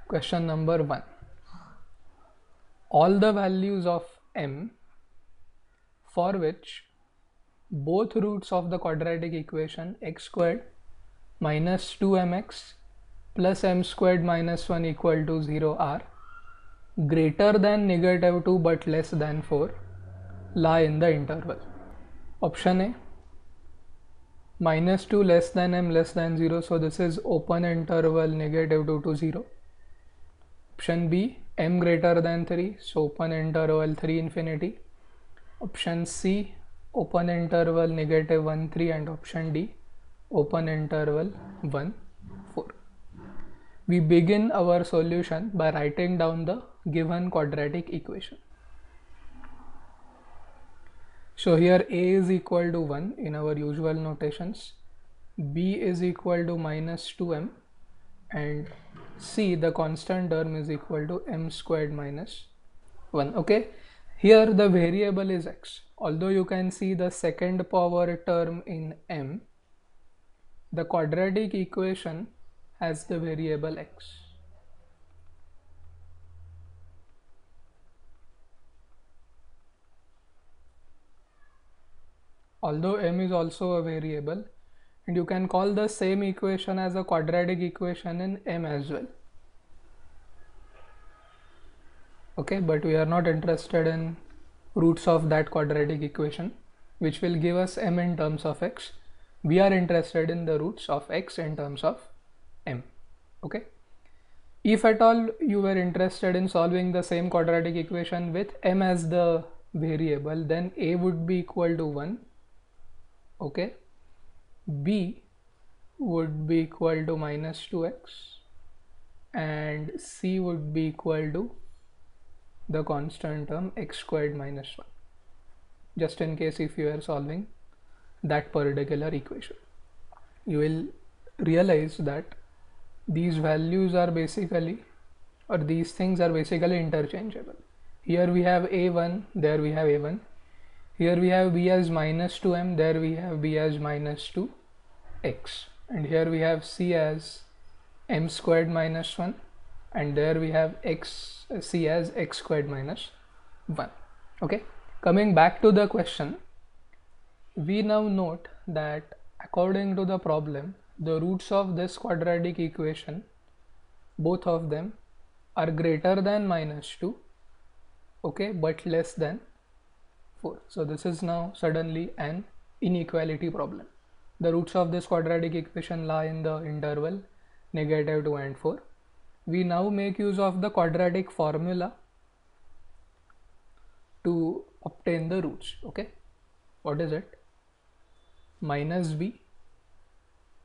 Question number 1. All the values of m for which both roots of the quadratic equation x squared minus 2mx plus m squared minus 1 equal to 0 are greater than negative 2 but less than 4 lie in the interval. Option A, minus 2 less than m less than 0, so this is open interval negative 2 to 0. Option B, m greater than 3, so open interval 3 infinity. Option C, open interval negative 1 3, and option D, open interval 1 4. We begin our solution by writing down the given quadratic equation. So here a is equal to 1 in our usual notations, b is equal to minus 2m, and c, the constant term, is equal to m squared minus 1. Okay, here the variable is x. Although you can see the second power term in m, the quadratic equation has the variable x. Although m is also a variable, and you can call the same equation as a quadratic equation in m as well. Okay, but we are not interested in roots of that quadratic equation, which will give us m in terms of x. We are interested in the roots of x in terms of m. Okay, if at all you were interested in solving the same quadratic equation with m as the variable, then a would be equal to 1. Okay, b would be equal to minus 2x, and c would be equal to the constant term x squared minus 1, just in case if you are solving that particular equation. You will realize that these values are basically, or these things are basically interchangeable. Here we have a1, there we have a1. Here we have b as minus 2m, there we have b as minus 2x, and here we have c as m squared minus 1, and there we have c as x squared minus 1. Okay, coming back to the question, we now note that according to the problem, the roots of this quadratic equation, both of them, are greater than minus 2, okay, but less than 4. So this is now suddenly an inequality problem. The roots of this quadratic equation lie in the interval negative 2 and 4. We now make use of the quadratic formula to obtain the roots. Okay, what is it? Minus b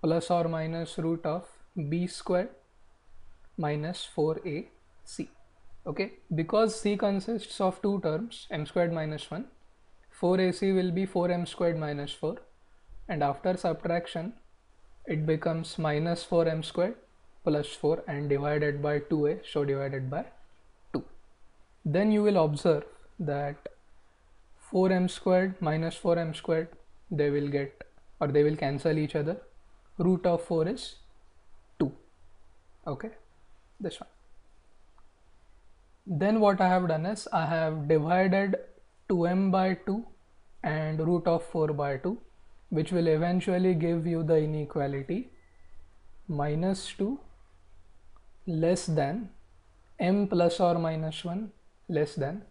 plus or minus root of b squared minus 4ac. Okay, because c consists of two terms, m squared minus 1, 4ac will be 4m squared minus 4, and after subtraction it becomes minus 4m squared plus 4 and divided by 2a, so divided by 2. Then you will observe that 4m squared minus 4m squared, they will get, or they will cancel each other. Root of 4 is 2. Okay, this one. Then what I have done is I have divided 2m by 2 and root of 4 by 2, which will eventually give you the inequality minus 2 less than m plus or minus 1 less than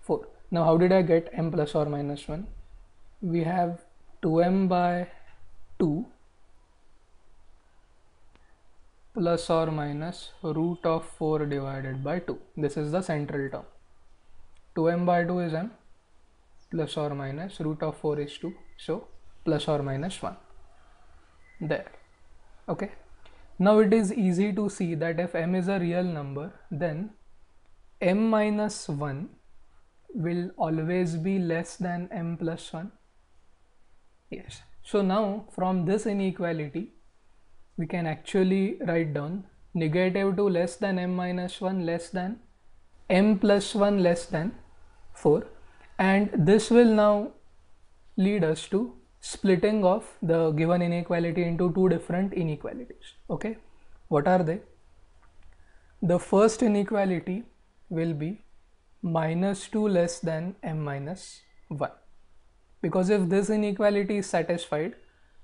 4. Now how did I get m plus or minus 1? We have 2m by 2 plus or minus root of 4 divided by 2. This is the central term. 2m by 2 is m, plus or minus root of 4 is 2, so plus or minus 1 there. Okay, now it is easy to see that if m is a real number, then m minus 1 will always be less than m plus 1. Yes, so now from this inequality we can actually write down negative 2 less than m minus 1 less than m plus 1 less than 4, and this will now lead us to splitting off the given inequality into two different inequalities. Okay, what are they? the first inequality will be minus 2 less than m minus 1, because if this inequality is satisfied,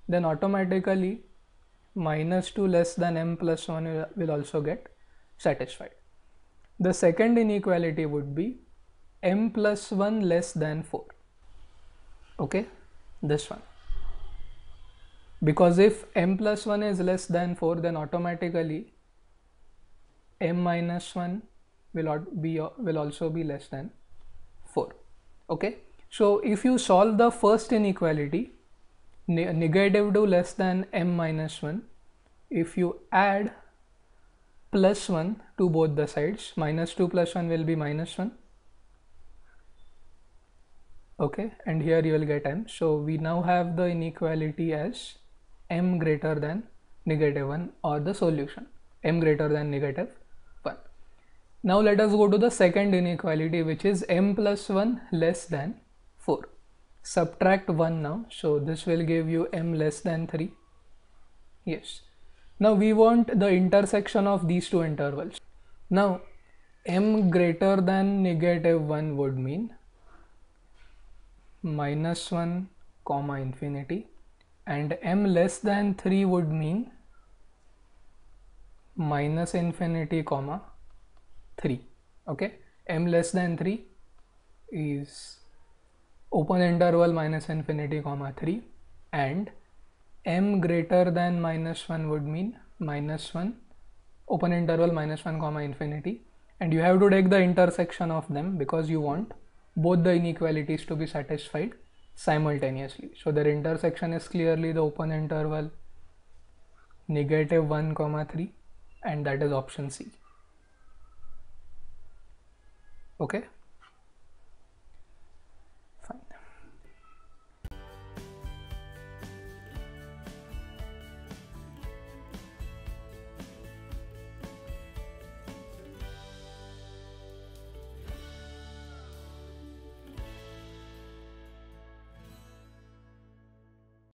then automatically minus 2 less than m plus 1 will also get satisfied. The second inequality would be m plus 1 less than 4. Okay, this one. Because if m plus 1 is less than 4, then automatically m minus 1 will also be less than 4. Okay, so if you solve the first inequality, negative 2 less than m minus 1, if you add plus 1 to both the sides, minus 2 plus 1 will be minus 1. Okay, and here you will get m. So we now have the inequality as m greater than negative 1, or the solution m greater than negative 1. Now let us go to the second inequality, which is m plus 1 less than 4. Subtract 1 now, so this will give you m less than 3. Yes. Now we want the intersection of these two intervals. Now m greater than negative 1 would mean minus 1 comma infinity, and m less than 3 would mean minus infinity comma 3. Okay, m less than 3 is open interval minus infinity comma 3, and m greater than minus 1 would mean minus 1 open interval minus 1 comma infinity, and you have to take the intersection of them because you want both the inequalities to be satisfied simultaneously. So their intersection is clearly the open interval negative 1 comma 3, and that is option C. Okay.